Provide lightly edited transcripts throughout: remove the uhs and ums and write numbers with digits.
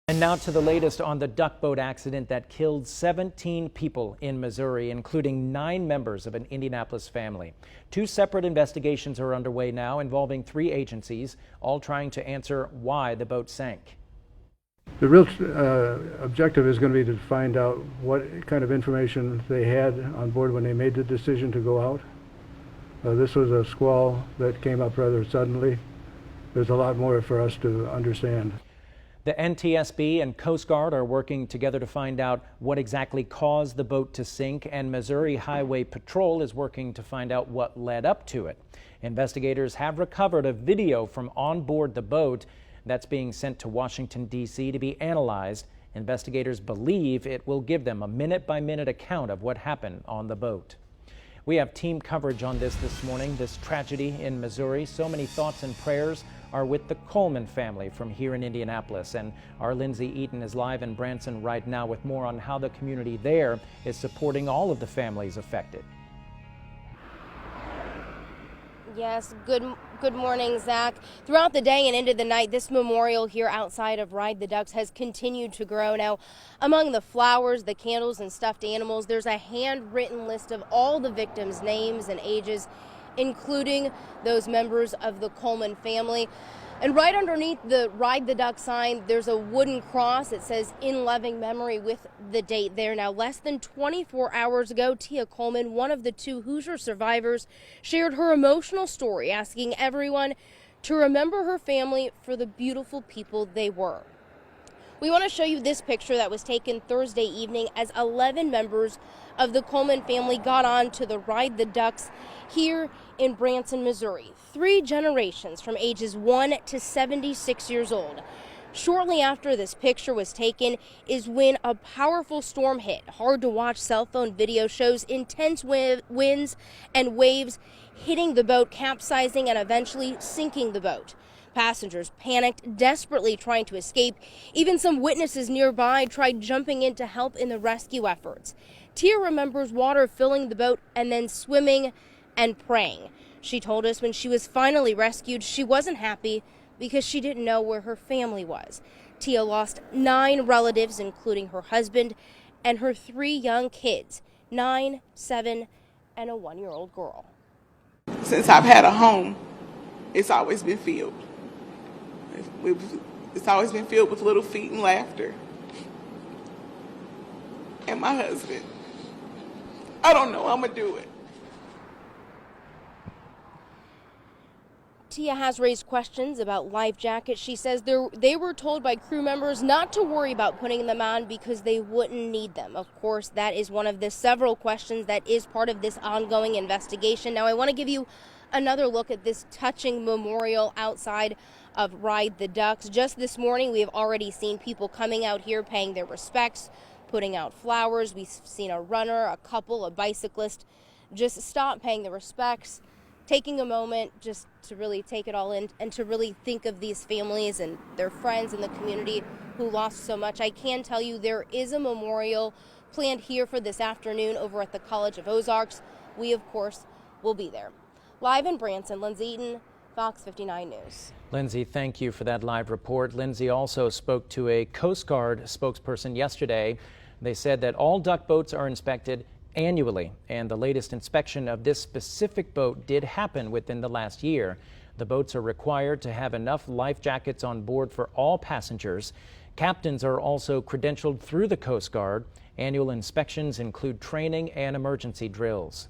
And now to the latest on the duck boat accident that killed 17 people in Missouri, including 9 members of an Indianapolis family. 2 separate investigations are underway now involving 3 agencies, all trying to answer why the boat sank. The real objective is going to be to find out what kind of information they had on board when they made the decision to go out. This was a squall that came up rather suddenly. There's a lot more for us to understand. The NTSB and Coast Guard are working together to find out what exactly caused the boat to sink, and Missouri Highway Patrol is working to find out what led up to it. Investigators have recovered a video from on board the boat that's being sent to Washington, D.C. to be analyzed. Investigators believe it will give them a minute-by-minute account of what happened on the boat. We have team coverage on this morning, this tragedy in Missouri. So many thoughts and prayers are with the Coleman family from here in Indianapolis. And our Lindsay Eaton is live in Branson right now with more on how the community there is supporting all of the families affected. Yes, good morning, Zach. Throughout the day and into the night, this memorial here outside of Ride the Ducks has continued to grow. Now, among the flowers, the candles, and stuffed animals, there's a handwritten list of all the victims' names and ages, including those members of the Coleman family. And right underneath the Ride the Duck sign, there's a wooden cross. It says "In Loving Memory" with the date there. Now, less than 24 hours ago, Tia Coleman, one of the 2 Hoosier survivors, shared her emotional story, asking everyone to remember her family for the beautiful people they were. We want to show you this picture that was taken Thursday evening as 11 members of the Coleman family got on to the Ride the Ducks here in Branson, Missouri. 3 generations from ages 1 to 76 years old. Shortly after this picture was taken is when a powerful storm hit. Hard to watch cell phone video shows intense winds and waves hitting the boat, capsizing and eventually sinking the boat. Passengers panicked, desperately trying to escape. Even some witnesses nearby tried jumping in to help in the rescue efforts. Tia remembers water filling the boat and then swimming and praying. She told us when she was finally rescued, she wasn't happy because she didn't know where her family was. Tia lost 9 relatives, including her husband and her 3 young kids, 9, 7, and a 1-year-old girl. Since I've had a home, it's always been filled. It's always been filled with little feet and laughter. And my husband, I don't know how I'm gonna do it. Tia has raised questions about life jackets. She says they were told by crew members not to worry about putting them on because they wouldn't need them. Of course, that is one of the several questions that is part of this ongoing investigation. Now, I want to give you another look at this touching memorial outside of Ride the Ducks. Just this morning, we have already seen people coming out here paying their respects, putting out flowers. We've seen a runner, a couple, a bicyclist just stop paying their respects, taking a moment just to really take it all in and to really think of these families and their friends and the community who lost so much. I can tell you there is a memorial planned here for this afternoon over at the College of Ozarks. We, of course, will be there. Live in Branson, Lindsay Eaton, Fox 59 News. Lindsay, thank you for that live report. Lindsay also spoke to a Coast Guard spokesperson yesterday. They said that all duck boats are inspected annually, and the latest inspection of this specific boat did happen within the last year. The boats are required to have enough life jackets on board for all passengers. Captains are also credentialed through the Coast Guard. Annual inspections include training and emergency drills.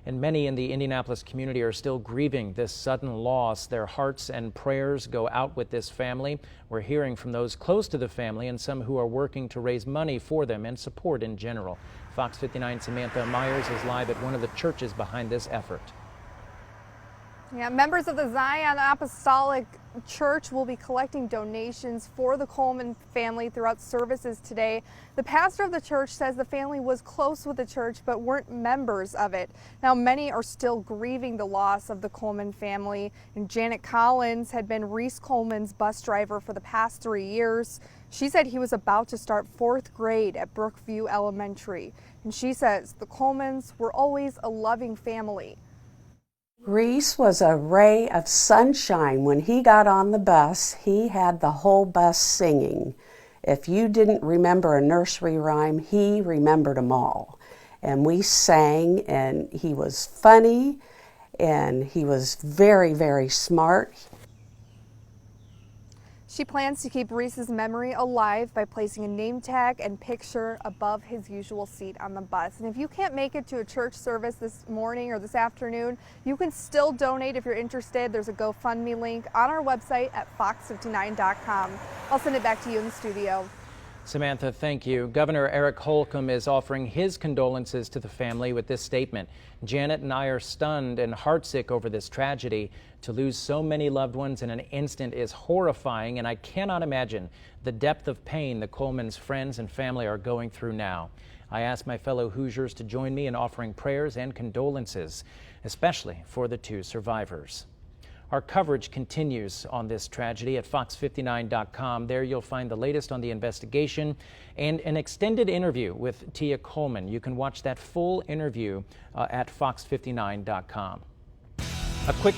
And many in the Indianapolis community are still grieving this sudden loss. Their hearts and prayers go out with this family. We're hearing from those close to the family and some who are working to raise money for them and support in general. Fox 59 Samantha Myers is live at one of the churches behind this effort. Yeah, members of the Zion Apostolic Church will be collecting donations for the Coleman family throughout services today. The pastor of the church says the family was close with the church but weren't members of it. Now, many are still grieving the loss of the Coleman family. And Janet Collins had been Reese Coleman's bus driver for the past 3 years. She said he was about to start 4th grade at Brookview Elementary. And she says the Colemans were always a loving family. Reese was a ray of sunshine. When he got on the bus, he had the whole bus singing. If you didn't remember a nursery rhyme, he remembered them all. And we sang, and he was funny, and he was very, very smart. She plans to keep Reese's memory alive by placing a name tag and picture above his usual seat on the bus. And if you can't make it to a church service this morning or this afternoon, you can still donate if you're interested. There's a GoFundMe link on our website at fox59.com. I'll send it back to you in the studio. Samantha, thank you. Governor Eric Holcomb is offering his condolences to the family with this statement. Janet and I are stunned and heartsick over this tragedy. To lose so many loved ones in an instant is horrifying, and I cannot imagine the depth of pain the Coleman's friends and family are going through now. I ask my fellow Hoosiers to join me in offering prayers and condolences, especially for the two survivors. Our coverage continues on this tragedy at fox59.com. There you'll find the latest on the investigation and an extended interview with Tia Coleman. You can watch that full interview at fox59.com. A quick